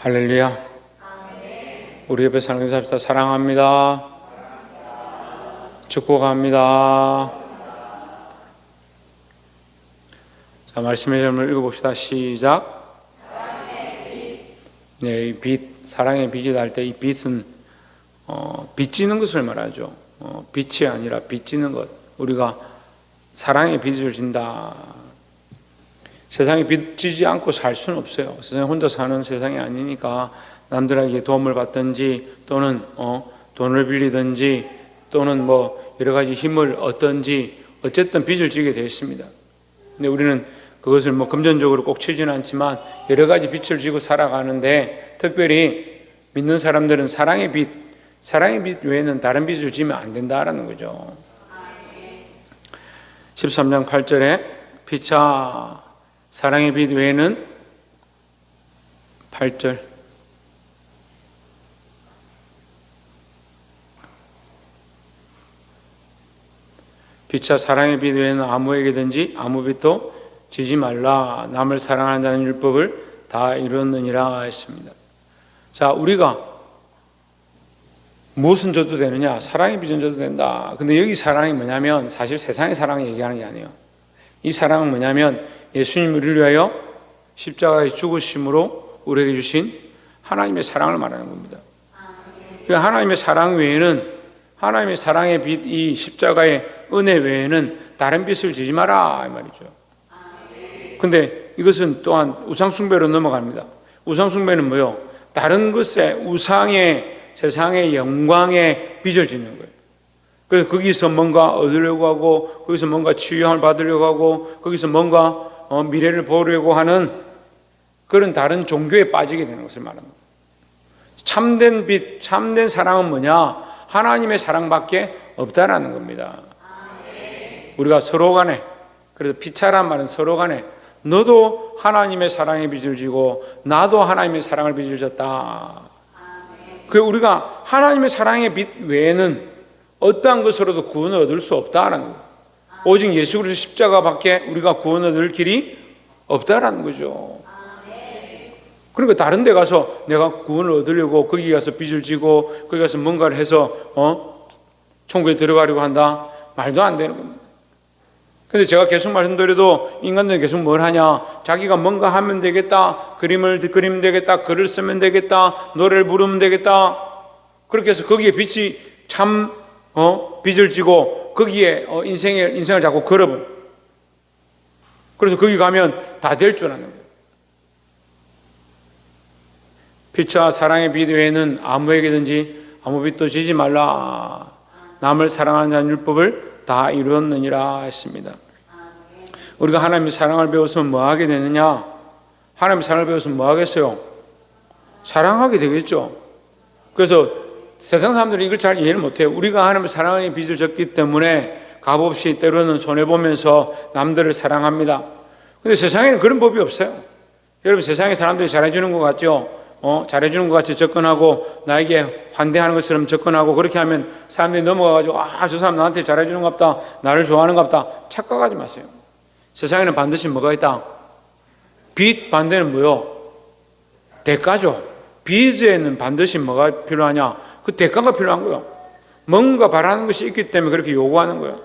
할렐루야. 우리 옆에 사는 교사 합시다. 사랑합니다. 축복합니다. 자, 말씀의 점을 읽어봅시다. 시작. 네, 이 빛, 사랑의 빛이다 할 때 이 빛은 빚지는 것을 말하죠. 빛이 아니라 빚지는 것. 우리가 사랑의 빛을 진다. 세상에 빚지지 않고 살 수는 없어요. 세상에 혼자 사는 세상이 아니니까 남들에게 도움을 받든지 또는 돈을 빌리든지 또는 뭐 여러 가지 힘을 얻든지 어쨌든 빚을 지게 되어 있습니다. 근데 우리는 그것을 뭐 금전적으로 꼭 치지는 않지만 여러 가지 빚을 지고 살아가는데 특별히 믿는 사람들은 사랑의 빛 외에는 다른 빚을 지면 안 된다라는 거죠. 13장 8절에 피차 사랑의 빛 외에는 8절 빛과 사랑의 빛 외에는 아무에게든지 아무 빛도 지지 말라. 남을 사랑하는 자는 율법을 다 이루었느니라 했습니다. 자, 우리가 무엇은 줘도 되느냐? 사랑의 빛은 줘도 된다. 근데 여기 사랑이 뭐냐면 사실 세상의 사랑을 얘기하는 게 아니에요. 이 사랑은 뭐냐면 예수님 우리를 위하여 십자가에 죽으심으로 우리에게 주신 하나님의 사랑을 말하는 겁니다. 하나님의 사랑 외에는 하나님의 사랑의 빛, 이 십자가의 은혜 외에는 다른 빛을 지지 마라 이 말이죠. 근데 이것은 또한 우상숭배로 넘어갑니다. 우상숭배는 뭐요? 다른 것에 우상의 세상의 영광의 빛을 짓는 거예요. 그래서 거기서 뭔가 얻으려고 하고 거기서 뭔가 치유함을 받으려고 하고 거기서 뭔가 미래를 보려고 하는 그런 다른 종교에 빠지게 되는 것을 말합니다. 참된 빛, 참된 사랑은 뭐냐? 하나님의 사랑밖에 없다라는 겁니다. 우리가 서로 간에, 그래서 피차란 말은 서로 간에 너도 하나님의 사랑의 빛을 지고 나도 하나님의 사랑을 빛을 졌다. 그 우리가 하나님의 사랑의 빛 외에는 어떠한 것으로도 구원을 얻을 수 없다라는 거예요. 오직 예수 그리스도 십자가밖에 우리가 구원을 얻을 길이 없다라는 거죠. 그러니까 다른 데 가서 내가 구원을 얻으려고 거기 가서 빚을 지고 거기 가서 뭔가를 해서 천국에 들어가려고 한다? 말도 안 되는 겁니다. 근데 제가 계속 말씀드려도 인간들은 계속 뭘 하냐? 자기가 뭔가 하면 되겠다. 그림을 그리면 되겠다. 글을 쓰면 되겠다. 노래를 부르면 되겠다. 그렇게 해서 거기에 빛이 참 빚을 지고 거기에 인생을 자꾸 걸어버려. 그래서 거기 가면 다 될 줄 아는 거예요. 빛과 사랑의 빛 외에는 아무에게든지 아무 빛도 지지 말라. 남을 사랑하는 자는 율법을 다 이루었느니라 했습니다. 우리가 하나님의 사랑을 배웠으면 뭐 하게 되느냐? 하나님의 사랑을 배웠으면 뭐 하겠어요? 사랑하게 되겠죠. 그래서 세상 사람들이 이걸 잘 이해를 못해요. 우리가 하나님의 사랑의 빚을 졌기 때문에 값없이 때로는 손해보면서 남들을 사랑합니다. 근데 세상에는 그런 법이 없어요. 여러분 세상에 사람들이 잘해주는 것 같죠? 잘해주는 것 같이 접근하고 나에게 환대하는 것처럼 접근하고 그렇게 하면 사람들이 넘어가가지고 저 사람 나한테 잘해주는 것 같다. 나를 좋아하는 것 같다. 착각하지 마세요. 세상에는 반드시 뭐가 있다? 빚 반대는 뭐요? 대가죠. 빚에는 반드시 뭐가 필요하냐? 그 대가가 필요한 거예요. 뭔가 바라는 것이 있기 때문에 그렇게 요구하는 거예요.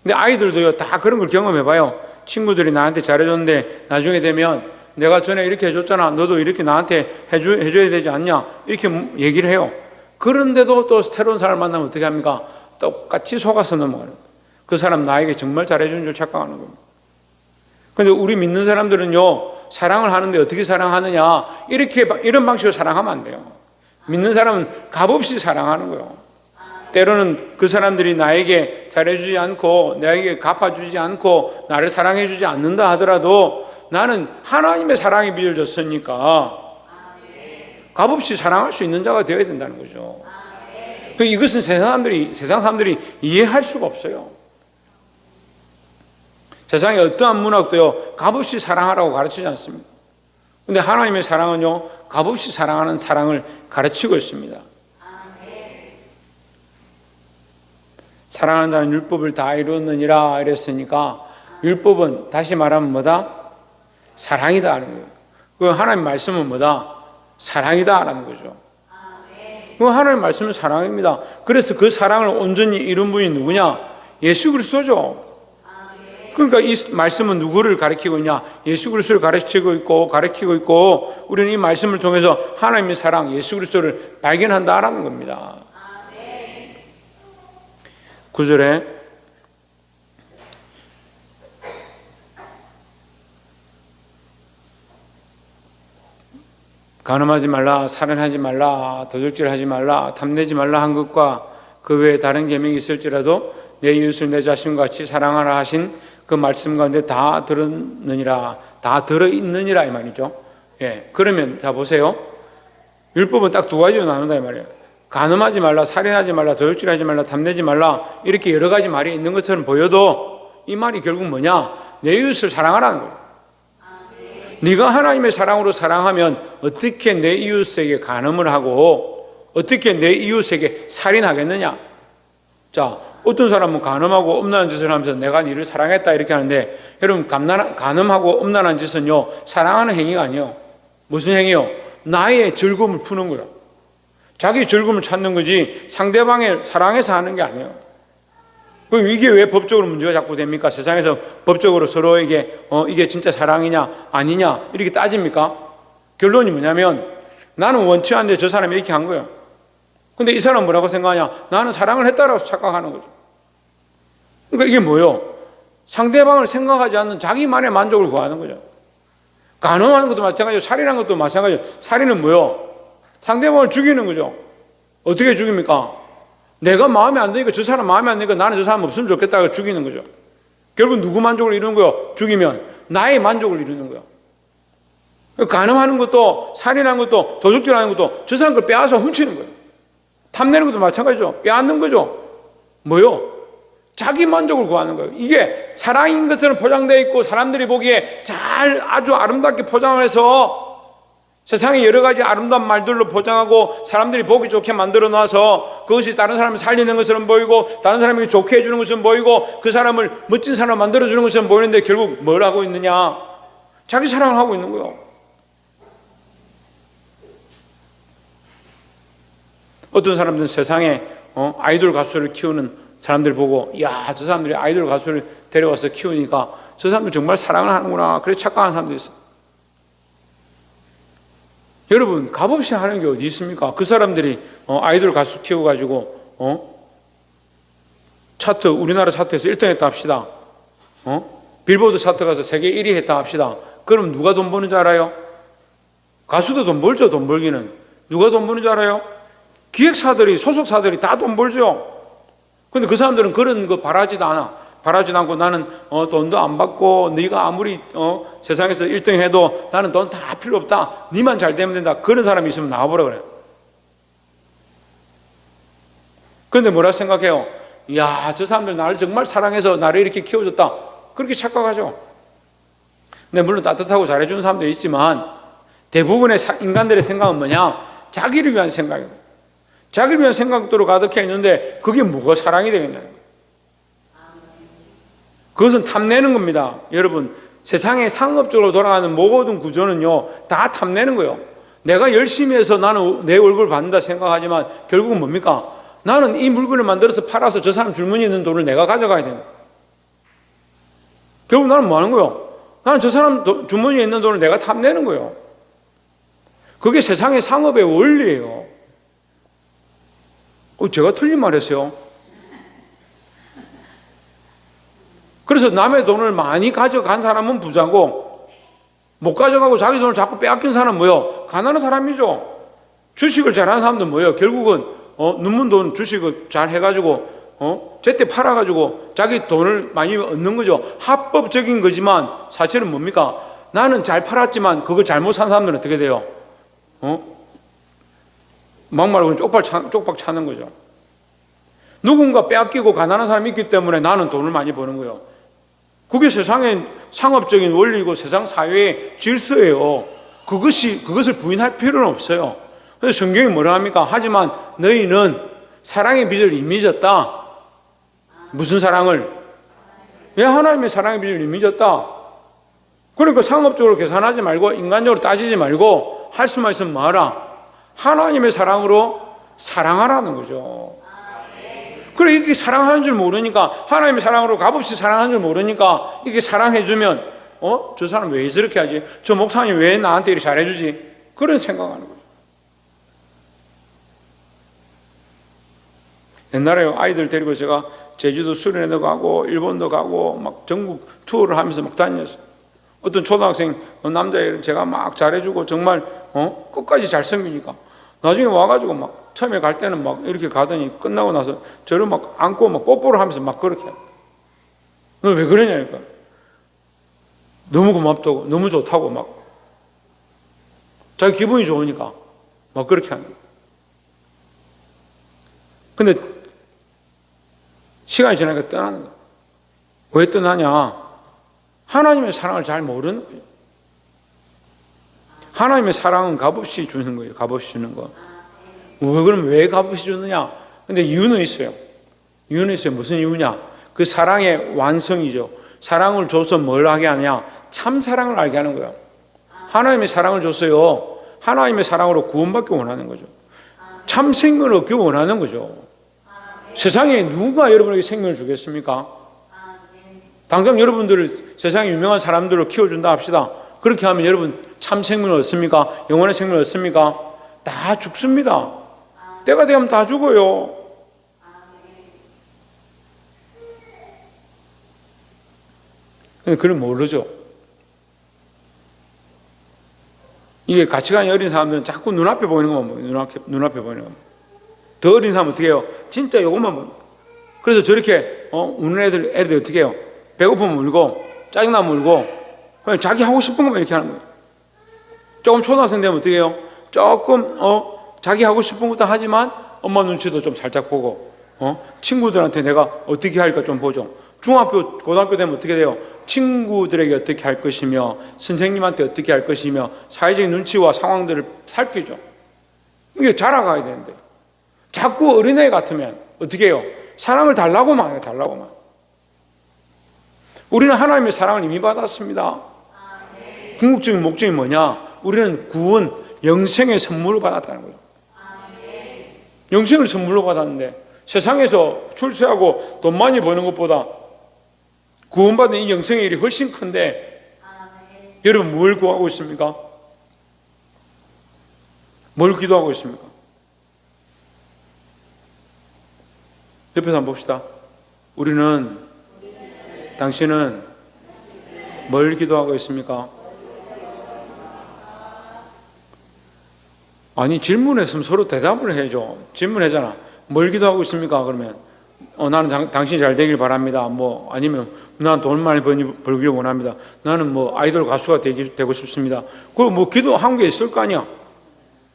근데 아이들도요, 다 그런 걸 경험해봐요. 친구들이 나한테 잘해줬는데 나중에 되면 내가 전에 이렇게 해줬잖아. 너도 이렇게 나한테 해줘야 되지 않냐? 이렇게 얘기를 해요. 그런데도 또 새로운 사람을 만나면 어떻게 합니까? 똑같이 속아서 넘어가는 거예요. 그 사람 나에게 정말 잘해준 줄 착각하는 겁니다. 그런데 우리 믿는 사람들은요, 사랑을 하는데 어떻게 사랑하느냐? 이런 방식으로 사랑하면 안 돼요. 믿는 사람은 값없이 사랑하는 거예요. 때로는 그 사람들이 나에게 잘해주지 않고 나에게 갚아주지 않고 나를 사랑해주지 않는다 하더라도 나는 하나님의 사랑의 빚을 졌으니까 값없이 사랑할 수 있는 자가 되어야 된다는 거죠. 이것은 세상 사람들이 이해할 수가 없어요. 세상에 어떠한 문학도요, 값없이 사랑하라고 가르치지 않습니다. 그런데 하나님의 사랑은요, 값없이 사랑하는 사랑을 가르치고 있습니다. 사랑하는 자는 율법을 다 이루었느니라 이랬으니까 율법은 다시 말하면 뭐다? 사랑이다 하는 거예요. 그 하나님 말씀은 뭐다? 사랑이다라는 거죠. 그 하나님의 말씀은 사랑입니다. 그래서 그 사랑을 온전히 이룬 분이 누구냐? 예수 그리스도죠. 그러니까 이 말씀은 누구를 가리키고 있냐? 예수 그리스도를 가리키고 있고 우리는 이 말씀을 통해서 하나님의 사랑, 예수 그리스도를 발견한다라는 겁니다. 9절에 간음하지 말라, 살인하지 말라, 도둑질하지 말라, 탐내지 말라 한 것과 그 외에 다른 계명이 있을지라도 내 이웃을 내 자신과 같이 사랑하라 하신 그 말씀 가운데 다 들었느니라, 다 들어있느니라 이 말이죠. 예, 그러면 자 보세요. 율법은 딱 두 가지로 나눈다 이 말이에요. 간음하지 말라, 살인하지 말라, 도둑질하지 말라, 탐내지 말라 이렇게 여러 가지 말이 있는 것처럼 보여도 이 말이 결국 뭐냐? 내 이웃을 사랑하라는 거예요. 네가 하나님의 사랑으로 사랑하면 어떻게 내 이웃에게 간음을 하고 어떻게 내 이웃에게 살인하겠느냐? 자, 어떤 사람은 간음하고 엄란한 짓을 하면서 내가 너를 사랑했다 이렇게 하는데 여러분 간음하고 엄란한 짓은요 사랑하는 행위가 아니에요. 무슨 행위요? 나의 즐거움을 푸는 거예요. 자기 즐거움을 찾는 거지 상대방의 사랑해서 하는 게 아니에요. 그럼 이게 왜 법적으로 문제가 자꾸 됩니까? 세상에서 법적으로 서로에게 이게 진짜 사랑이냐 아니냐 이렇게 따집니까? 결론이 뭐냐면 나는 원치 않는데 저 사람이 이렇게 한 거예요. 근데 이 사람은 뭐라고 생각하냐? 나는 사랑을 했다라고 착각하는 거죠. 그러니까 이게 뭐예요? 상대방을 생각하지 않는 자기만의 만족을 구하는 거죠. 간음하는 것도 마찬가지고 살인하는 것도 마찬가지고 살인은 뭐예요? 상대방을 죽이는 거죠. 어떻게 죽입니까? 내가 마음에 안 드니까 저 사람 마음에 안 드니까 나는 저 사람 없으면 좋겠다고 죽이는 거죠. 결국 누구 만족을 이루는 거예요? 죽이면 나의 만족을 이루는 거예요. 간음하는 것도 살인하는 것도 도둑질하는 것도 저 사람 걸 빼앗아 훔치는 거예요. 탐내는 것도 마찬가지죠. 빼앗는 거죠. 뭐요? 자기 만족을 구하는 거예요. 이게 사랑인 것처럼 포장되어 있고 사람들이 보기에 잘 아주 아름답게 포장을 해서 세상에 여러 가지 아름다운 말들로 포장하고 사람들이 보기 좋게 만들어 놔서 그것이 다른 사람을 살리는 것처럼 보이고 다른 사람에게 좋게 해주는 것처럼 보이고 그 사람을 멋진 사람을 만들어주는 것처럼 보이는데 결국 뭘 하고 있느냐? 자기 사랑을 하고 있는 거예요. 어떤 사람들은 세상에 아이돌 가수를 키우는 사람들 보고 야, 저 사람들이 아이돌 가수를 데려와서 키우니까 저 사람들 정말 사랑을 하는구나 그래 착각하는 사람도 있어요. 여러분 값없이 하는 게 어디 있습니까? 그 사람들이 아이돌 가수 키워가지고 차트 우리나라 차트에서 1등 했다 합시다. 빌보드 차트 가서 세계 1위 했다 합시다. 그럼 누가 돈 버는 줄 알아요? 가수도 돈 벌죠. 돈 벌기는. 누가 돈 버는 줄 알아요? 기획사들이 소속사들이 다 돈 벌죠. 근데 그 사람들은 그런 거 바라지도 않아. 바라지도 않고 나는 돈도 안 받고 네가 아무리 세상에서 1등 해도 나는 돈 다 필요 없다. 네만 잘 되면 된다. 그런 사람이 있으면 나와보라 그래요. 그런데 뭐라 생각해요? 이야, 저 사람들 나를 정말 사랑해서 나를 이렇게 키워줬다. 그렇게 착각하죠. 근데 물론 따뜻하고 잘해주는 사람도 있지만 대부분의 인간들의 생각은 뭐냐? 자기를 위한 생각이에요. 자기를 위한 생각도로 가득해 있는데 그게 뭐가 사랑이 되겠냐는 거예요. 그것은 탐내는 겁니다. 여러분 세상에 상업적으로 돌아가는 모든 구조는요 다 탐내는 거예요. 내가 열심히 해서 나는 내 얼굴을 받는다 생각하지만 결국은 뭡니까? 나는 이 물건을 만들어서 팔아서 저 사람 줄무늬 있는 돈을 내가 가져가야 돼요. 결국 나는 뭐 하는 거예요? 나는 저 사람 주머니에 있는 돈을 내가 탐내는 거예요. 그게 세상의 상업의 원리예요. 제가 틀린 말 했어요. 그래서 남의 돈을 많이 가져간 사람은 부자고 못 가져가고 자기 돈을 자꾸 빼앗긴 사람은 뭐예요? 가난한 사람이죠. 주식을 잘하는 사람도 뭐예요? 결국은 눈문 돈 주식을 잘 해가지고 제때 팔아가지고 자기 돈을 많이 얻는 거죠. 합법적인 거지만 사실은 뭡니까? 나는 잘 팔았지만 그걸 잘못 산 사람들은 어떻게 돼요? 막말로 쪽박 차는 거죠. 누군가 빼앗기고 가난한 사람이 있기 때문에 나는 돈을 많이 버는 거예요. 그게 세상의 상업적인 원리고 세상 사회의 질서예요. 그것을 부인할 필요는 없어요. 그래서 성경이 뭐라 합니까? 하지만 너희는 사랑의 빚을 이미 졌다. 무슨 사랑을? 왜 하나님의 사랑의 빚을 이미 졌다. 그러니까 상업적으로 계산하지 말고 인간적으로 따지지 말고 할 수만 있으면 뭐하라? 하나님의 사랑으로 사랑하라는 거죠. 그래, 이렇게 사랑하는 줄 모르니까, 하나님의 사랑으로 값없이 사랑하는 줄 모르니까 이렇게 사랑해주면 저 사람 왜 저렇게 하지? 저 목사님 왜 나한테 이렇게 잘해주지? 그런 생각하는 거죠. 옛날에 아이들 데리고 제가 제주도 수련회도 가고 일본도 가고 막 전국 투어를 하면서 막 다녔어요. 어떤 초등학생 남자애를 제가 막 잘해주고 정말 끝까지 잘 섬기니까 나중에 와가지고 막 처음에 갈 때는 막 이렇게 가더니 끝나고 나서 저를 막 안고 막 뽀뽀를 하면서 막 그렇게 해요. 너 왜 그러냐니까. 너무 고맙다고, 너무 좋다고 막 자기 기분이 좋으니까 막 그렇게 하는 거예요. 근데 시간이 지나니까 떠나는 거예요. 왜 떠나냐? 하나님의 사랑을 잘 모르는 거예요. 하나님의 사랑은 값없이 주는 거예요. 값없이 주는 거. 그럼 왜 값없이 주느냐? 근데 이유는 있어요. 이유는 있어요. 무슨 이유냐? 그 사랑의 완성이죠. 사랑을 줘서 뭘 하게 하냐? 참 사랑을 알게 하는 거예요. 하나님의 사랑을 줬어요. 하나님의 사랑으로 구원받기 원하는 거죠. 참 생명을 얻기 원하는 거죠. 세상에 누가 여러분에게 생명을 주겠습니까? 당장 여러분들을 세상에 유명한 사람들로 키워준다 합시다. 그렇게 하면 여러분 참 생명을 얻습니까? 영원의 생명을 얻습니까? 다 죽습니다. 때가 되면 다 죽어요. 근데 그걸 모르죠. 이게 가치관이 어린 사람들은 자꾸 눈앞에 보이는 것만 보여요. 눈앞에 보이는 것만. 더 어린 사람은 어떻게 해요? 진짜 이것만 보여요. 그래서 저렇게 우는 애들이 어떻게 해요? 배고프면 울고 짜증나면 울고 그냥 자기 하고 싶은 것만 이렇게 하는 거예요. 조금 초등학생 되면 어떻게 해요? 조금 자기 하고 싶은 것도 하지만 엄마 눈치도 좀 살짝 보고 친구들한테 내가 어떻게 할까 좀 보죠. 중학교, 고등학교 되면 어떻게 돼요? 친구들에게 어떻게 할 것이며 선생님한테 어떻게 할 것이며 사회적인 눈치와 상황들을 살피죠. 이게 자라가야 되는데 자꾸 어린애 같으면 어떻게 해요? 사랑을 달라고만 해요. 달라고만. 우리는 하나님의 사랑을 이미 받았습니다. 궁극적인 목적이 뭐냐? 우리는 구원, 영생의 선물을 받았다는 거예요. 영생을 선물로 받았는데 세상에서 출세하고 돈 많이 버는 것보다 구원받는 이 영생의 일이 훨씬 큰데 여러분 뭘 구하고 있습니까? 뭘 기도하고 있습니까? 옆에서 한번 봅시다. 당신은 뭘 기도하고 있습니까? 아니 질문했으면 서로 대답을 해줘. 질문하잖아. 뭘 기도하고 있습니까? 그러면 나는 당신이 잘 되길 바랍니다. 아니면 나는 돈 많이 벌기를 원합니다. 나는 아이돌 가수가 되고 싶습니다. 그 기도한 게 있을 거 아니야.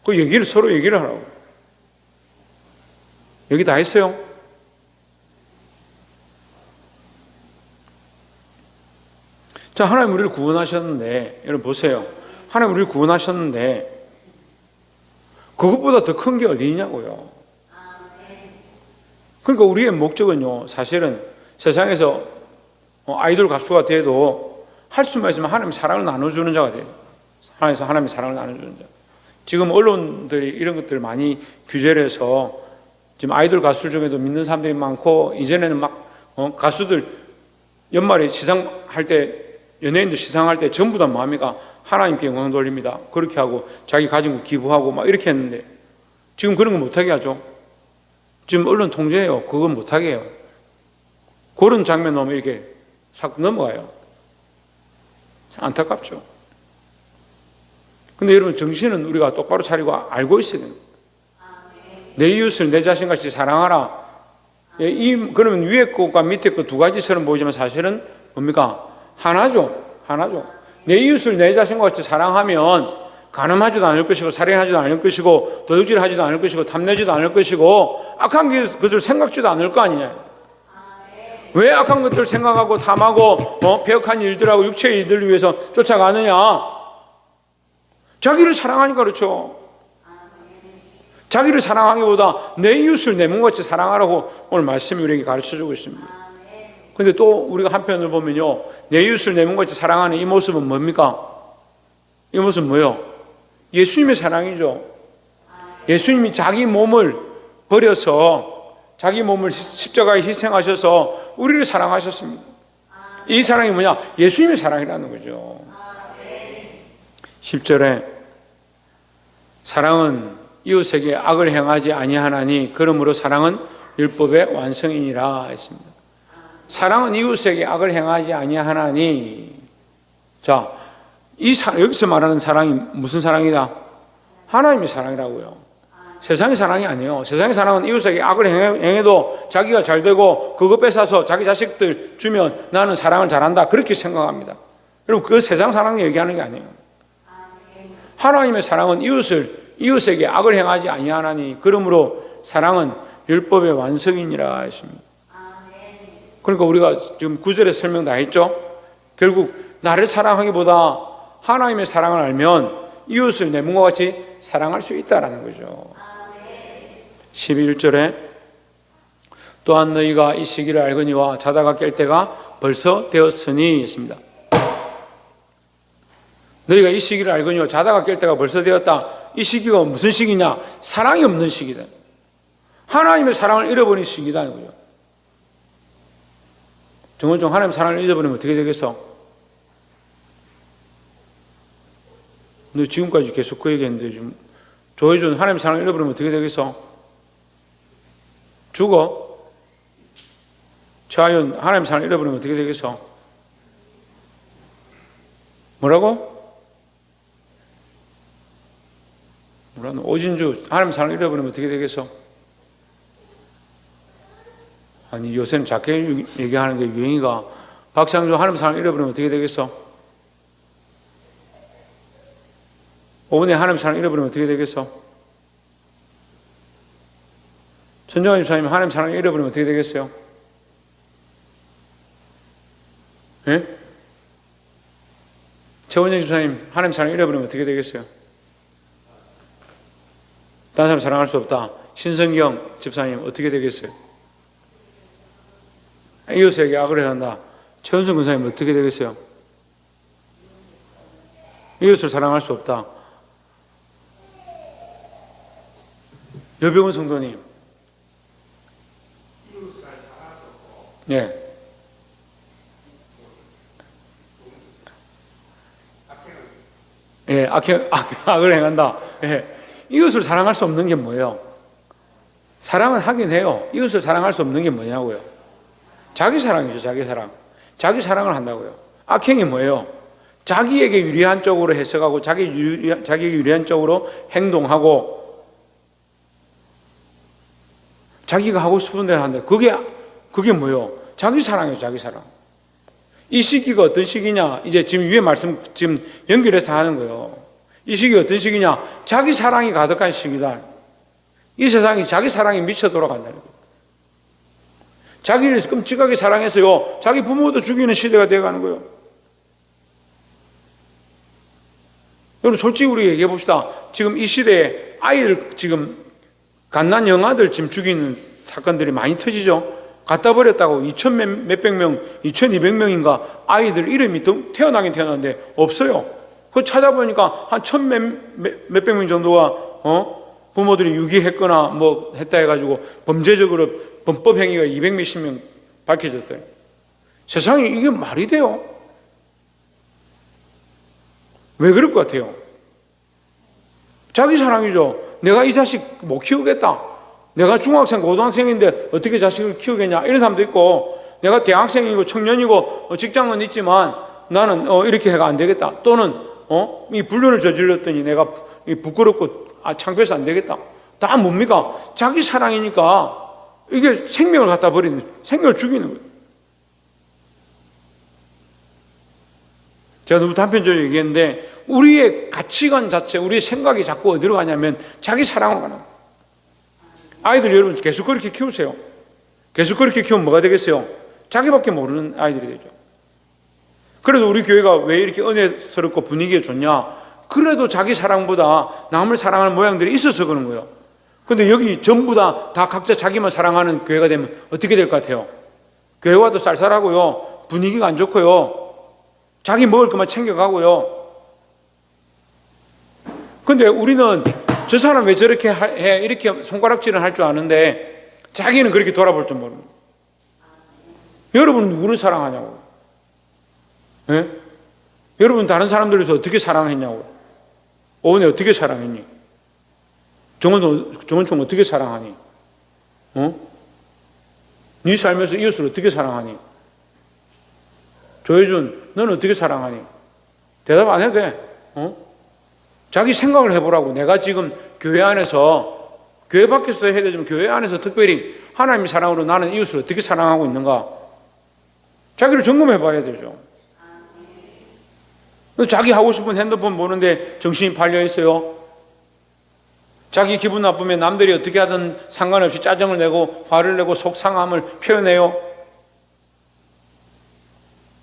그 얘기를 서로 얘기를 하라고. 여기 다 했어요. 자, 하나님 우리를 구원하셨는데 여러분 보세요. 하나님 우리를 구원하셨는데 그것보다 더 큰 게 어디 있냐고요. 그러니까 우리의 목적은요, 사실은 세상에서 아이돌 가수가 돼도 할 수만 있으면 하나님의 사랑을 나눠주는 자가 돼요. 하나님의 사랑을 나눠주는 자. 지금 언론들이 이런 것들 많이 규제를 해서 지금 아이돌 가수 중에도 믿는 사람들이 많고 이전에는 막 가수들 연말에 시상할 때 연예인들 시상할 때 전부 다 뭐합니까? 하나님께 영광 돌립니다. 그렇게 하고 자기 가진 거 기부하고 막 이렇게 했는데 지금 그런 거 못하게 하죠. 지금 언론 통제해요. 그건 못하게 해요. 그런 장면 나오면 이렇게 싹 넘어가요. 안타깝죠. 근데 여러분 정신은 우리가 똑바로 차리고 알고 있어야 됩니다. 내 이웃을 내 자신같이 사랑하라. 그러면 위에 것과 밑에 것 두 가지처럼 보이지만 사실은 뭡니까? 하나죠. 내 이웃을 내 자신과 같이 사랑하면 간음하지도 않을 것이고 살인하지도 않을 것이고 도둑질하지도 않을 것이고 탐내지도 않을 것이고 악한 것을 생각지도 않을 거 아니냐. 왜 악한 것들을 생각하고 탐하고 배역한 일들하고 육체의 일들을 위해서 쫓아가느냐. 자기를 사랑하니까 그렇죠. 자기를 사랑하기보다 내 이웃을 내 몸같이 사랑하라고 오늘 말씀이 우리에게 가르쳐주고 있습니다. 근데 또 우리가 한편을 보면요, 내 이웃을 내 몸같이 사랑하는 이 모습은 뭡니까? 이 모습은 뭐요? 예수님의 사랑이죠. 예수님이 자기 몸을 버려서 자기 몸을 십자가에 희생하셔서 우리를 사랑하셨습니다. 이 사랑이 뭐냐? 예수님의 사랑이라는 거죠. 10절에 사랑은 이웃에게 악을 행하지 아니하나니 그러므로 사랑은 율법의 완성이니라 했습니다. 사랑은 이웃에게 악을 행하지 아니하나니, 자, 여기서 말하는 사랑이 무슨 사랑이다? 하나님의 사랑이라고요. 세상의 사랑이 아니에요. 세상의 사랑은 이웃에게 악을 행해도 자기가 잘 되고 그거 뺏어서 자기 자식들 주면 나는 사랑을 잘한다, 그렇게 생각합니다. 여러분, 그 세상 사랑을 얘기하는 게 아니에요. 하나님의 사랑은 이웃에게 악을 행하지 아니하나니 그러므로 사랑은 율법의 완성이니라 했습니다. 그러니까 우리가 지금 9절에 설명 다 했죠. 결국 나를 사랑하기보다 하나님의 사랑을 알면 이웃을 내 몸과 같이 사랑할 수 있다라는 거죠. 11절에 또한 너희가 이 시기를 알거니와 자다가 깰 때가 벌써 되었으니 했습니다. 너희가 이 시기를 알거니와 자다가 깰 때가 벌써 되었다. 이 시기가 무슨 시기냐? 사랑이 없는 시기다. 하나님의 사랑을 잃어버린 시기다 거죠. 정원종 하나님의 사랑을 잊어버리면 어떻게 되겠어? 너 지금까지 계속 그 얘기했는데 지금 조혜준 하나님의 사랑을 잃어버리면 어떻게 되겠어? 죽어? 최하윤 하나님의 사랑을 잃어버리면 어떻게 되겠어? 뭐라고? 오진주 하나님의 사랑을 잃어버리면 어떻게 되겠어? 아니 요새는 작게 얘기하는 게 유행이가. 박상주 하나님의 사랑을 잃어버리면 어떻게 되겠어? 오은혜 하나님의 사랑을 잃어버리면 어떻게 되겠어? 천정환 집사님 하나님의 사랑을 잃어버리면 어떻게 되겠어요? 예? 최원정 집사님 하나님의 사랑을 잃어버리면 어떻게 되겠어요? 다른 사람 사랑할 수 없다. 신성경 집사님 어떻게 되겠어요? 이웃에게 악을 행한다. 최은성 권사님 어떻게 되겠어요? 이웃을 사랑할 수 없다. 여병훈 성도님, 예. 예, 악을 행한다. 예. 이웃을 사랑할 수 없는 게 뭐예요? 사랑은 하긴 해요. 이웃을 사랑할 수 없는 게 뭐냐고요? 자기 사랑이죠, 자기 사랑. 자기 사랑을 한다고요. 악행이 뭐예요? 자기에게 유리한 쪽으로 해석하고 자기에게 유리한 쪽으로 행동하고 자기가 하고 싶은 대로 한다. 그게 뭐예요? 자기 사랑이에요, 자기 사랑. 이 시기가 어떤 시기냐? 이제 지금 위에 말씀 지금 연결해서 하는 거예요. 이 시기가 어떤 시기냐? 자기 사랑이 가득한 시기다. 이 세상이 자기 사랑이 미쳐 돌아간다는 거예요. 자기를 끔찍하게 사랑해서요, 자기 부모도 죽이는 시대가 되어가는 거예요. 여러분, 솔직히 우리 얘기해 봅시다. 지금 이 시대에 아이들 지금 갓난 영아들 지금 죽이는 사건들이 많이 터지죠. 갖다 버렸다고 2,000 몇백 명, 2,200명인가 아이들 이름이 태어나긴 태어났는데 없어요. 그거 찾아보니까 한 1,000 몇백 명 정도가 부모들이 유기했거나 뭐 했다 해가지고 범죄적으로 범법 행위가 200 몇십 명 밝혀졌더니 세상에 이게 말이 돼요? 왜 그럴 것 같아요? 자기 사랑이죠. 내가 이 자식 못 키우겠다. 내가 중학생, 고등학생인데 어떻게 자식을 키우겠냐 이런 사람도 있고, 내가 대학생이고 청년이고 직장은 있지만 나는 이렇게 해가 안 되겠다. 또는 이 불륜을 저질렀더니 내가 부끄럽고 창피해서 안 되겠다. 다 뭡니까? 자기 사랑이니까 이게 생명을 갖다 버리는, 생명을 죽이는 거예요. 제가 너무 단편적으로 얘기했는데 우리의 가치관 자체, 우리의 생각이 자꾸 어디로 가냐면 자기 사랑으로 가는 거예요. 아이들 여러분 계속 그렇게 키우세요. 계속 그렇게 키우면 뭐가 되겠어요? 자기밖에 모르는 아이들이 되죠. 그래도 우리 교회가 왜 이렇게 은혜스럽고 분위기가 좋냐? 그래도 자기 사랑보다 남을 사랑하는 모양들이 있어서 그런 거예요. 근데 여기 전부 다 각자 자기만 사랑하는 교회가 되면 어떻게 될 것 같아요? 교회와도 쌀쌀하고요, 분위기가 안 좋고요, 자기 먹을 것만 챙겨가고요. 근데 우리는 저 사람 왜 저렇게 해? 이렇게 손가락질을 할 줄 아는데 자기는 그렇게 돌아볼 줄 모릅니다. 여러분은 누구를 사랑하냐고? 예? 여러분 다른 사람들에서 어떻게 사랑했냐고? 오은이 어떻게 사랑했니? 정원총 어떻게 사랑하니? 네 살면서 이웃을 어떻게 사랑하니? 조혜준 너는 어떻게 사랑하니? 대답 안 해도 돼. 자기 생각을 해보라고. 내가 지금 교회 안에서, 교회 밖에서도 해야 되지만 교회 안에서 특별히 하나님의 사랑으로 나는 이웃을 어떻게 사랑하고 있는가? 자기를 점검해 봐야 되죠. 자기 하고 싶은 핸드폰 보는데 정신이 팔려 있어요. 자기 기분 나쁘면 남들이 어떻게 하든 상관없이 짜증을 내고 화를 내고 속상함을 표현해요.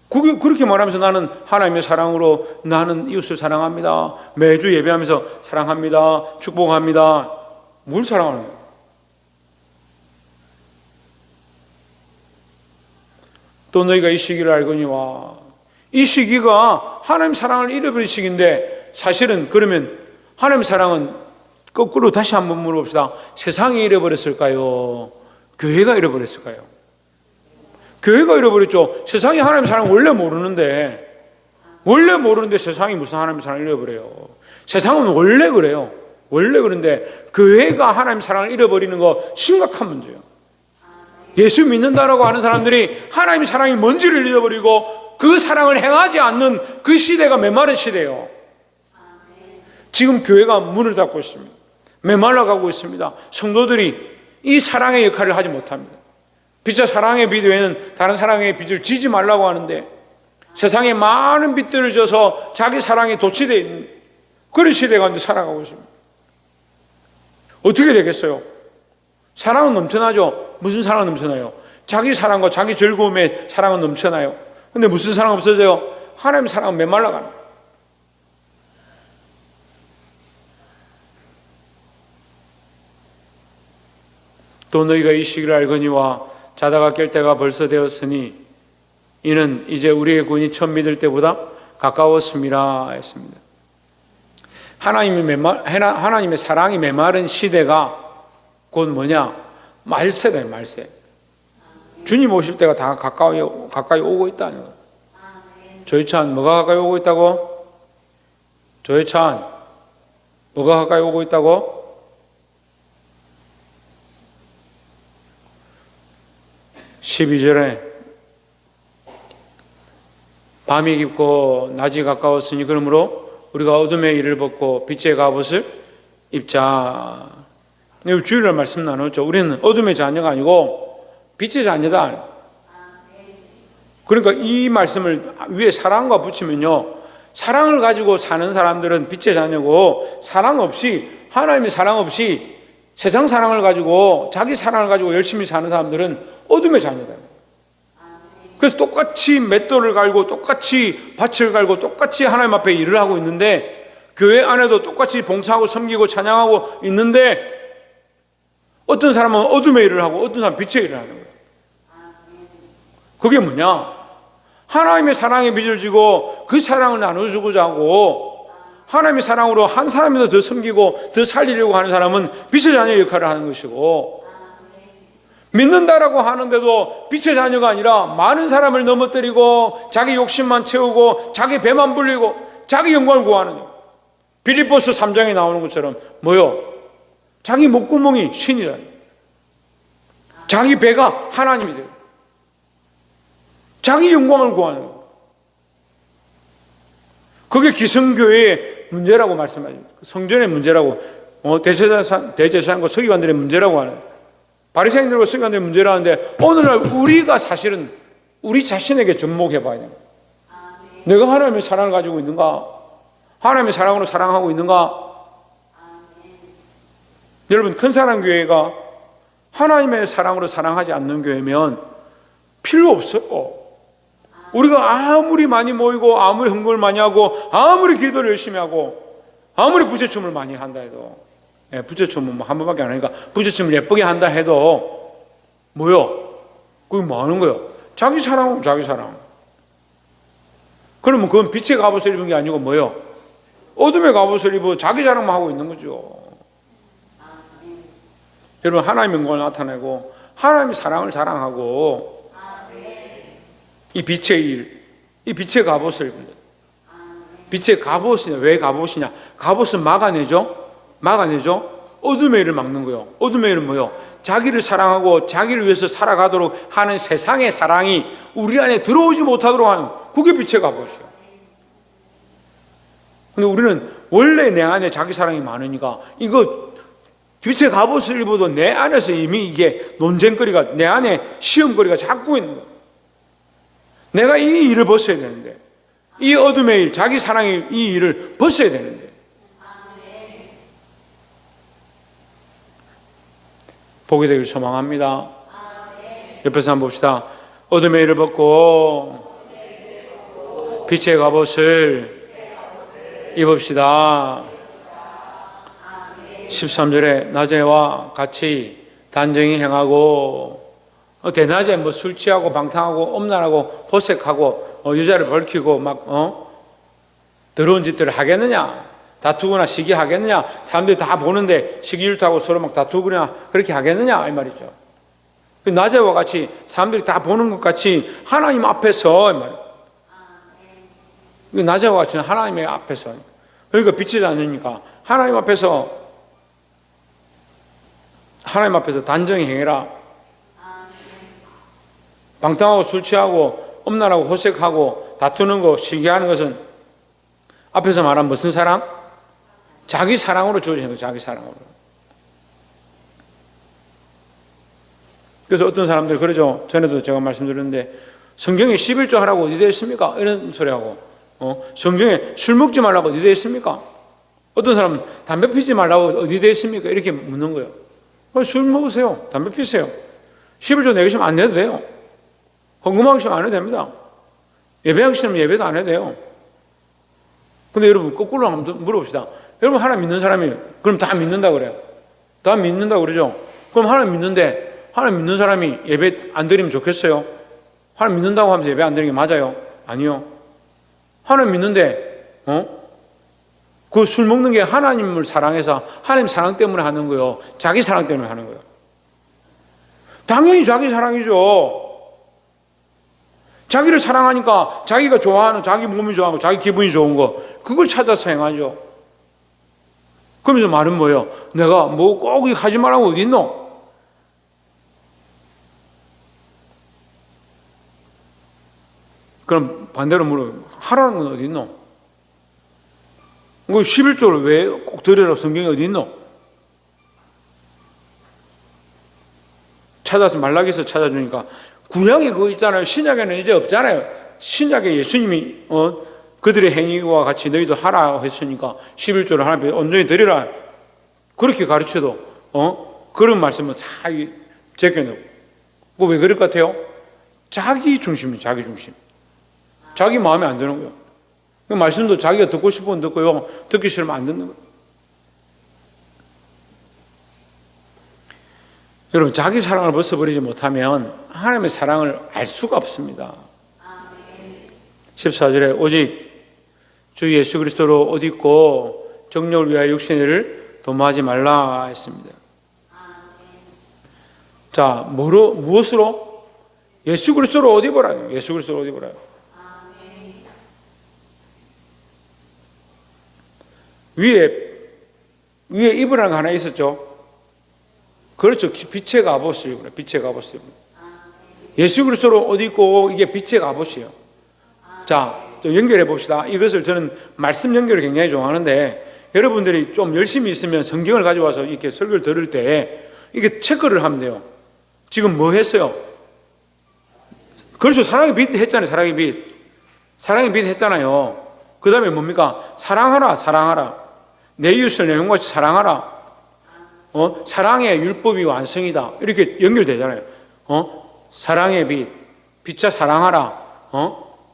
그렇게 말하면서 나는 하나님의 사랑으로 나는 이웃을 사랑합니다. 매주 예배하면서 사랑합니다. 축복합니다. 뭘 사랑하는 거예요? 또 너희가 이 시기를 알거니와. 이 시기가 하나님 사랑을 잃어버린 시기인데 사실은 그러면 하나님 사랑은 거꾸로 다시 한번 물어봅시다. 세상이 잃어버렸을까요? 교회가 잃어버렸을까요? 교회가 잃어버렸죠. 세상이 하나님 사랑을 원래 모르는데 세상이 무슨 하나님 사랑을 잃어버려요? 세상은 원래 그래요. 원래 그런데 교회가 하나님 사랑을 잃어버리는 거 심각한 문제예요. 예수 믿는다라고 하는 사람들이 하나님의 사랑이 뭔지를 잃어버리고 그 사랑을 행하지 않는 그 시대가 메마른 시대예요. 지금 교회가 문을 닫고 있습니다. 메말라가고 있습니다. 성도들이 이 사랑의 역할을 하지 못합니다. 빛의 사랑의 빛 외에는 다른 사랑의 빛을 지지 말라고 하는데 세상에 많은 빛들을 져서 자기 사랑에 도취되어 있는 그런 시대 가운데 살아가고 있습니다. 어떻게 되겠어요? 사랑은 넘쳐나죠. 무슨 사랑은 넘쳐나요? 자기 사랑과 자기 즐거움에 사랑은 넘쳐나요. 근데 무슨 사랑 없어져요? 하나님의 사랑은 메말라가는 거예요. 또 너희가 이 시기를 알거니와 자다가 깰 때가 벌써 되었으니 이는 이제 우리의 구원이 처음 믿을 때보다 가까웠습니다 했습니다. 하나님의 사랑이 메마른 시대가 곧 뭐냐? 말세다. 말세. 주님 오실 때가 다 가까이 오고 있다는 거예요. 조희찬 뭐가 가까이 오고 있다고? 조희찬 뭐가 가까이 오고 있다고? (12절에) 밤이 깊고 낮이 가까웠으니 그러므로 우리가 어둠의 일을 벗고 빛의 갑옷을 입자. 주일날 말씀 나눴죠. 우리는 어둠의 자녀가 아니고 빛의 자녀다. 그러니까 이 말씀을 위에 사랑과 붙이면요, 사랑을 가지고 사는 사람들은 빛의 자녀고, 사랑 없이, 하나님의 사랑 없이 세상 사랑을 가지고, 자기 사랑을 가지고 열심히 사는 사람들은 어둠의 자녀다. 그래서 똑같이 맷돌을 갈고 똑같이 밭을 갈고 똑같이 하나님 앞에 일을 하고 있는데, 교회 안에도 똑같이 봉사하고 섬기고 찬양하고 있는데, 어떤 사람은 어둠의 일을 하고 어떤 사람은 빛의 일을 하는 거예요. 그게 뭐냐? 하나님의 사랑의 빚을 지고 그 사랑을 나눠주고자 하고, 하나님의 사랑으로 한 사람이라도 더 섬기고 더 살리려고 하는 사람은 빛의 자녀의 역할을 하는 것이고, 믿는다라고 하는데도 빛의 자녀가 아니라 많은 사람을 넘어뜨리고 자기 욕심만 채우고 자기 배만 불리고 자기 영광을 구하는, 빌립보서 3장에 나오는 것처럼 뭐요? 자기 목구멍이 신이다. 자기 배가 하나님이 돼요. 자기 영광을 구하는 거예요. 그게 기성교회의 문제라고 말씀하죠. 성전의 문제라고, 대제사장과 서기관들의 문제라고 하는, 바리새인들과 서기관들의 문제라는데, 오늘날 우리가 사실은 우리 자신에게 접목해 봐야 됩니다. 내가 하나님의 사랑을 가지고 있는가? 하나님의 사랑으로 사랑하고 있는가? 여러분, 큰 사랑 교회가 하나님의 사랑으로 사랑하지 않는 교회면 필요 없어요. 우리가 아무리 많이 모이고 아무리 헌금을 많이 하고 아무리 기도를 열심히 하고 아무리 부채춤을 많이 한다 해도, 부채춤은 뭐 한 번밖에 안 하니까 부채춤을 예쁘게 한다 해도 뭐요? 그게 뭐 하는 거예요? 자기 사랑. 그러면 그건 빛의 갑옷을 입은 게 아니고 뭐요? 어둠의 갑옷을 입어 자기 자랑만 하고 있는 거죠. 여러분, 하나님의 영광을 나타내고 하나님의 사랑을 자랑하고 이 빛의 일, 이 빛의 갑옷을 입는다. 빛의 갑옷이냐? 왜 갑옷이냐? 갑옷은 막아내죠. 어둠의 일을 막는 거예요. 어둠의 일은 뭐요? 자기를 사랑하고 자기를 위해서 살아가도록 하는 세상의 사랑이 우리 안에 들어오지 못하도록 하는, 그게 빛의 갑옷이에요. 근데 우리는 원래 내 안에 자기 사랑이 많으니까 이거 빛의 갑옷을 입어도 내 안에서 이미 이게 논쟁거리가, 내 안에 시험거리가 자꾸 있는 거예요. 내가 이 일을 벗어야 되는데, 이 어둠의 일, 자기 사랑의 이 일을 벗어야 되는데, 보게 되길 소망합니다. 옆에서 한번 봅시다. 어둠의 일을 벗고 빛의 갑옷을 입읍시다. 13절에 낮에와 같이 단정히 행하고, 대낮에 뭐 술 취하고 방탕하고 음란하고 호색하고 여자를 벌키고 막 더러운 짓들을 하겠느냐? 다투거나 시기하겠느냐? 사람들이 다 보는데 시기질투하고 서로 막 다투거나 그렇게 하겠느냐? 이 말이죠. 낮에와 같이 사람들이 다 보는 것 같이 하나님 앞에서, 이 말이에요. 낮에와 같이 하나님의 앞에서, 그러니까 빛이 않으니까 하나님 앞에서 단정히 행해라. 방탕하고 술 취하고 음란하고 호색하고 다투는 거, 시기하는 것은 앞에서 말한 무슨 사랑? 자기 사랑으로 주어지는 거예요. 자기 사랑으로. 그래서 어떤 사람들 그러죠. 전에도 제가 말씀드렸는데, 성경에 11조 하라고 어디 되어 있습니까? 이런 소리하고, 성경에 술 먹지 말라고 어디 되어 있습니까? 어떤 사람은 담배 피지 말라고 어디 되어 있습니까? 이렇게 묻는 거예요. 술 먹으세요. 담배 피세요. 11조 내기시면 안 내도 돼요. 헌금하기 싫으면 안 해도 됩니다. 예배하기 싫으면 예배도 안 해도 돼요. 근데 여러분, 거꾸로 한번 물어봅시다. 여러분, 하나님 믿는 사람이 그럼 다 믿는다 그래요. 다 믿는다 그러죠. 그럼 하나님 믿는데, 하나님 믿는 사람이 예배 안 드리면 좋겠어요? 하나님 믿는다고 하면서 예배 안 드리는 게 맞아요? 아니요. 하나님 믿는데 그 술 먹는 게 하나님을 사랑해서 하나님 사랑 때문에 하는 거예요? 자기 사랑 때문에 하는 거예요? 당연히 자기 사랑이죠. 자기를 사랑하니까 자기가 좋아하는, 자기 몸이 좋아하고 자기 기분이 좋은 거, 그걸 찾아서 행하죠. 그러면서 말은 뭐예요? 내가 뭐 꼭 하지 말라고 어디 있노? 그럼 반대로 물어요. 하라는 건 어디 있노? 11조를 왜 꼭 드리라고 성경에 어디 있노? 찾아서 말라기서 찾아주니까, 구약에 그거 있잖아요. 신약에는 이제 없잖아요. 신약에 예수님이 그들의 행위와 같이 너희도 하라 했으니까 11조를 하나님께 온전히 드리라 그렇게 가르쳐도 그런 말씀은 다 제껴놓고, 그거 왜 그럴 것 같아요? 자기 중심이에요. 자기 중심. 자기 마음에 안 드는 거예요. 그 말씀도 자기가 듣고 싶으면 듣고요, 듣기 싫으면 안 듣는 거예요. 여러분, 자기 사랑을 벗어버리지 못하면 하나님의 사랑을 알 수가 없습니다. 14절에 오직 주 예수 그리스도로 옷 입고 정욕을 위하여 육신의 일을 도모하지 말라 했습니다. 자, 무엇으로? 예수 그리스도로 옷 입으라요. 예수 그리스도로 옷 입으라요. 위에 입으라는 거 하나 있었죠. 그렇죠. 빛의 갑옷을 입으라. 빛의 갑옷을 입으라. 예수 그리스도로 옷 입고, 이게 빛의 갑옷이에요. 자, 또 연결해 봅시다. 이것을 저는 말씀 연결을 굉장히 좋아하는데, 여러분들이 좀 열심히 있으면 성경을 가져와서 이렇게 설교를 들을 때 이게 체크를 하면 돼요. 지금 뭐 했어요? 그렇죠. 사랑의 빛 했잖아요. 사랑의 빛. 사랑의 빛 했잖아요. 그 다음에 뭡니까? 사랑하라. 사랑하라. 내 이웃을 내 형같이 사랑하라. 사랑의 율법이 완성이다. 이렇게 연결되잖아요. 사랑의 빛. 빛자 사랑하라.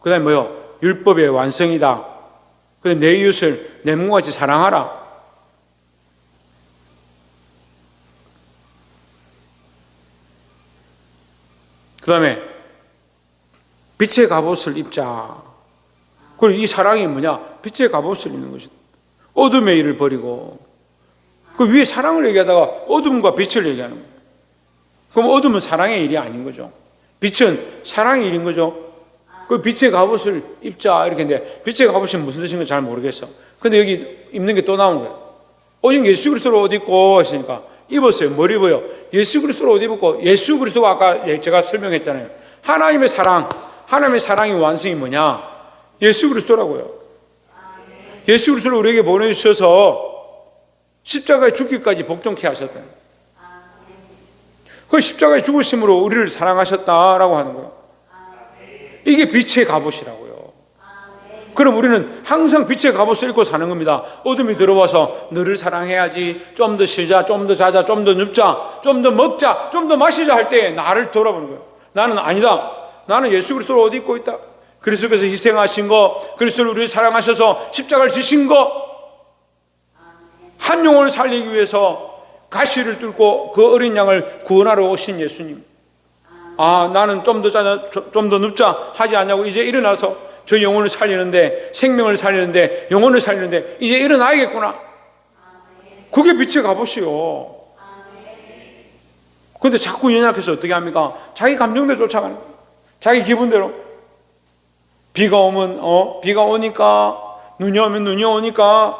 그 다음에 뭐요? 율법의 완성이다. 그 다음에 내 이웃을 내 몸같이 사랑하라. 그 다음에 빛의 갑옷을 입자. 그리고 이 사랑이 뭐냐? 빛의 갑옷을 입는 것이다. 어둠의 일을 버리고 그 위에 사랑을 얘기하다가 어둠과 빛을 얘기하는 거예요. 그럼 어둠은 사랑의 일이 아닌 거죠. 빛은 사랑의 일인 거죠. 그 빛의 갑옷을 입자 이렇게 했는데 빛의 갑옷이 무슨 뜻인지 잘 모르겠어. 근데 여기 입는 게 또 나오는 거예요. 오직 예수 그리스도를 옷 입고 했으니까 입었어요. 뭘 입어요? 예수 그리스도를 옷 입었고, 예수 그리스도가 아까 제가 설명했잖아요. 하나님의 사랑의 완성이 뭐냐? 예수 그리스도라고요. 예수 그리스도를 우리에게 보내주셔서 십자가에 죽기까지 복종케 하셨다. 그 십자가에 죽으심으로 우리를 사랑하셨다라고 하는 거예요. 이게 빛의 갑옷이라고요. 그럼 우리는 항상 빛의 갑옷을 입고 사는 겁니다. 어둠이 들어와서 너를 사랑해야지, 좀 더 쉬자, 좀 더 자자, 좀 더 눕자, 좀 더 먹자, 좀 더 마시자 할 때 나를 돌아보는 거예요. 나는 아니다. 나는 예수 그리스도를 옷 입고 있다. 그리스도께서 희생하신 거, 그리스도를 우리를 사랑하셔서 십자가를 지신 거, 한 영혼을 살리기 위해서 가시를 뚫고 그 어린 양을 구원하러 오신 예수님. 나는 좀 더 자자, 좀 더 눕자 하지 않냐고 이제 일어나서 저 영혼을 살리는데, 생명을 살리는데, 영혼을 살리는데 이제 일어나야겠구나. 그게 빛의 갑옷이요. 그런데 자꾸 연약해서 어떻게 합니까? 자기 감정대로 쫓아가는 거예요. 자기 기분대로. 비가 오면 비가 오니까, 눈이 오면 눈이 오니까,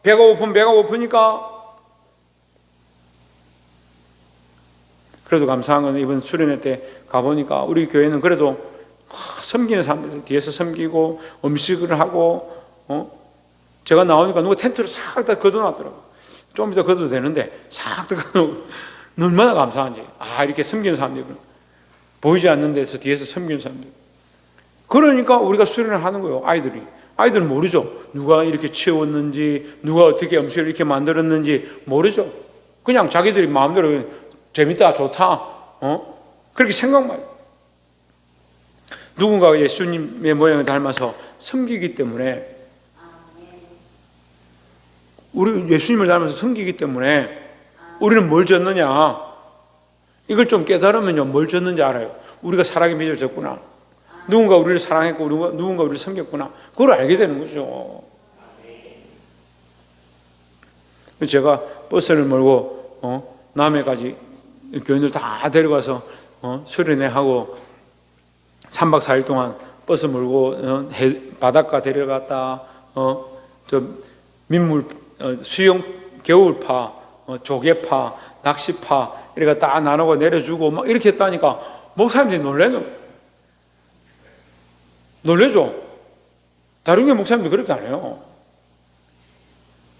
배가 고프면 배가 고프니까. 그래도 감사한 건 이번 수련회 때 가보니까 우리 교회는 그래도 섬기는 사람들 뒤에서 섬기고 음식을 하고 제가 나오니까 누가 텐트를 싹 다 걷어놨더라고요. 좀 이따 걷어도 되는데 싹 다 걷어놓고 얼마나 감사한지. 이렇게 섬기는 사람들, 보이지 않는 데서 뒤에서 섬기는 사람들. 그러니까 우리가 수련을 하는 거예요. 아이들은 모르죠. 누가 이렇게 치웠는지, 누가 어떻게 음식을 이렇게 만들었는지 모르죠. 그냥 자기들이 마음대로 재밌다, 좋다, 그렇게 생각만 해요. 누군가가 예수님의 모양을 닮아서 섬기기 때문에, 우리 예수님을 닮아서 섬기기 때문에 우리는 뭘 졌느냐? 이걸 좀 깨달으면요, 뭘 졌는지 알아요. 우리가 사랑의 빚을 졌구나. 누군가 우리를 사랑했고 누군가 우리를 섬겼구나. 그걸 알게 되는 거죠. 제가 버스를 몰고 남해까지 교인들 다 데려가서 수련회하고 3박 4일 동안 버스 몰고 바닷가 데려갔다, 저 민물, 수영, 겨울파, 조개파, 낚시파 이렇게 다 나누고 내려주고 막 이렇게 했다니까 목사님들이 놀래죠. 다른 게 목사님들 그렇게 안 해요.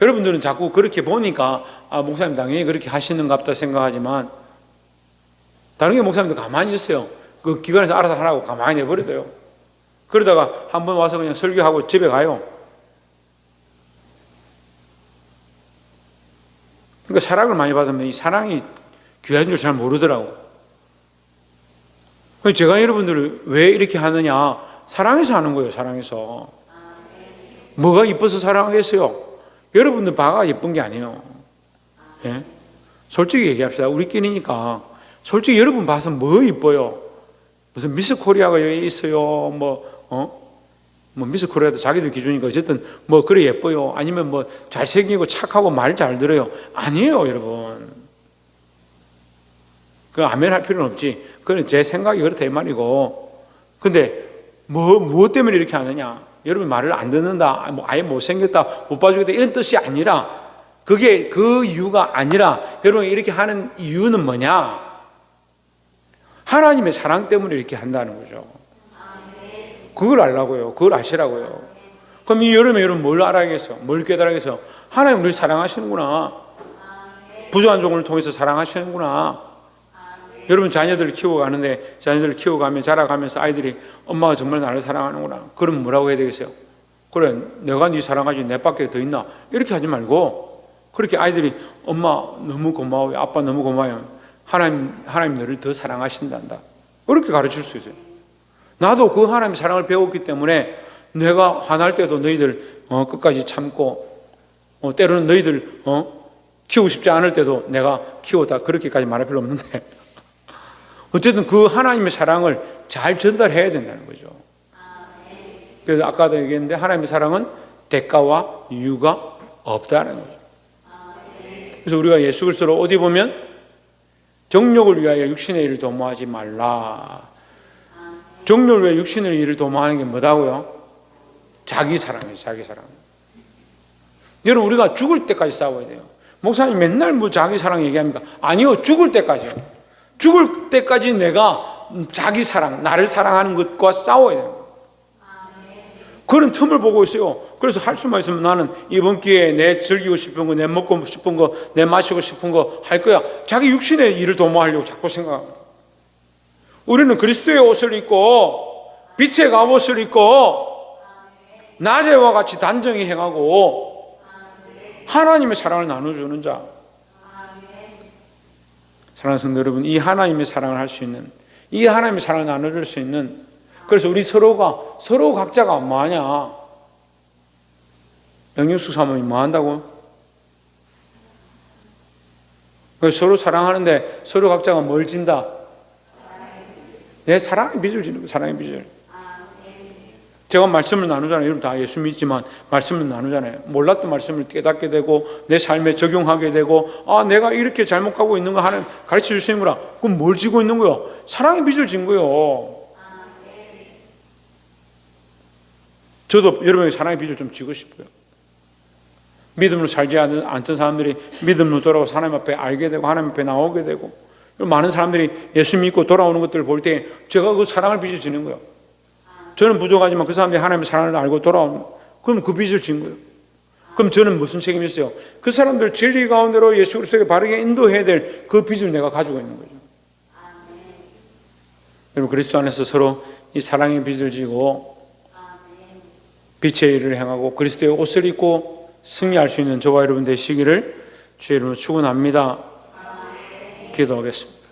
여러분들은 자꾸 그렇게 보니까 목사님 당연히 그렇게 하시는가 보다 생각하지만, 다른 게 목사님들 가만히 있어요. 그 기관에서 알아서 하라고 가만히 내버려둬요. 그러다가 한번 와서 그냥 설교하고 집에 가요. 그러니까 사랑을 많이 받으면 이 사랑이 귀한 줄 잘 모르더라고. 제가 여러분들을 왜 이렇게 하느냐? 사랑해서 하는 거예요. 사랑해서. 뭐가 이뻐서 사랑하겠어요? 여러분들 바가 예쁜 게 아니에요. 예? 솔직히 얘기합시다. 우리끼리니까. 솔직히 여러분 봐서 뭐 이뻐요? 무슨 미스 코리아가 여기 있어요. 미스 코리아도 자기들 기준이니까 어쨌든 그래 예뻐요. 아니면 잘생기고 착하고 말 잘 들어요. 아니에요, 여러분. 그 아멘 할 필요는 없지. 그건 제 생각이 그렇다 이 말이고. 근데 무엇 때문에 이렇게 하느냐? 여러분 말을 안 듣는다, 아예 못생겼다, 못 봐주겠다 이런 뜻이 아니라, 그게 그 이유가 아니라, 여러분 이렇게 하는 이유는 뭐냐? 하나님의 사랑 때문에 이렇게 한다는 거죠. 그걸 알라고요. 그걸 아시라고요. 그럼 이 여름에 여러분 뭘 알아야겠어요? 뭘 깨달아야겠어요? 하나님 우리를 사랑하시는구나. 부족한 종을 통해서 사랑하시는구나. 여러분 자녀들을 키워가는데, 자녀들을 키워가면 자라가면서 아이들이 엄마가 정말 나를 사랑하는구나. 그럼 뭐라고 해야 되겠어요? 그래, 내가 네 사랑하지 내 밖에 더 있나? 이렇게 하지 말고, 그렇게 아이들이 엄마 너무 고마워요, 아빠 너무 고마워요, 하나님 너를 더 사랑하신단다, 그렇게 가르칠 수 있어요. 나도 그 하나님의 사랑을 배웠기 때문에 내가 화날 때도 너희들 끝까지 참고, 때로는 너희들 키우고 싶지 않을 때도 내가 키웠다, 그렇게까지 말할 필요 없는데 어쨌든 그 하나님의 사랑을 잘 전달해야 된다는 거죠. 그래서 아까도 얘기했는데 하나님의 사랑은 대가와 이유가 없다는 거죠. 그래서 우리가 예수 그리스도를 어디 보면 정욕을 위하여 육신의 일을 도모하지 말라. 정욕을 위하여 육신의 일을 도모하는 게 뭐다고요? 자기 사랑이에요. 자기 사랑. 여러분, 우리가 죽을 때까지 싸워야 돼요. 목사님 맨날 뭐 자기 사랑 얘기합니까? 아니요, 죽을 때까지요. 죽을 때까지 내가 자기 사랑, 나를 사랑하는 것과 싸워야 돼요. 그런 틈을 보고 있어요. 그래서 할 수만 있으면 나는 이번 기회에 내 즐기고 싶은 거, 내 먹고 싶은 거, 내 마시고 싶은 거 할 거야. 자기 육신의 일을 도모하려고 자꾸 생각합니다. 우리는 그리스도의 옷을 입고 빛의 갑옷을 입고 낮에와 같이 단정히 행하고 하나님의 사랑을 나눠주는 자. 사랑하는 성도 여러분, 이 하나님의 사랑을 할 수 있는, 이 하나님의 사랑을 나눠줄 수 있는, 그래서 우리 서로 각자가 뭐하냐? 영육숙 사모님 뭐 한다고? 서로 사랑하는데 서로 각자가 뭘 진다? 내 사랑의 빚을 지는 거예요. 사랑의 빚을. 제가 말씀을 나누잖아요. 여러분 다 예수 믿지만 말씀을 나누잖아요. 몰랐던 말씀을 깨닫게 되고 내 삶에 적용하게 되고, 아, 내가 이렇게 잘못 가고 있는 거 하나님 가르쳐 주시는 거라. 그럼 뭘 지고 있는 거예요? 사랑의 빚을 진 거예요. 저도 여러분의 사랑의 빚을 좀 지고 싶어요. 믿음으로 살지 않던 사람들이 믿음으로 돌아와서 하나님 앞에 알게 되고 하나님 앞에 나오게 되고, 많은 사람들이 예수 믿고 돌아오는 것들을 볼 때 제가 그 사랑을 빚을 지는 거예요. 저는 부족하지만 그 사람들이 하나님의 사랑을 알고 돌아오는, 그럼 그 빚을 진 거예요. 그럼 저는 무슨 책임이 있어요? 그 사람들 진리 가운데로 예수 그리스도에게 바르게 인도해야 될 그 빚을 내가 가지고 있는 거죠. 여러분, 그리스도 안에서 서로 이 사랑의 빚을 지고 빛의 일을 행하고 그리스도의 옷을 입고 승리할 수 있는 저와 여러분 되시기를 주의 이름으로 축원합니다. 기도하겠습니다.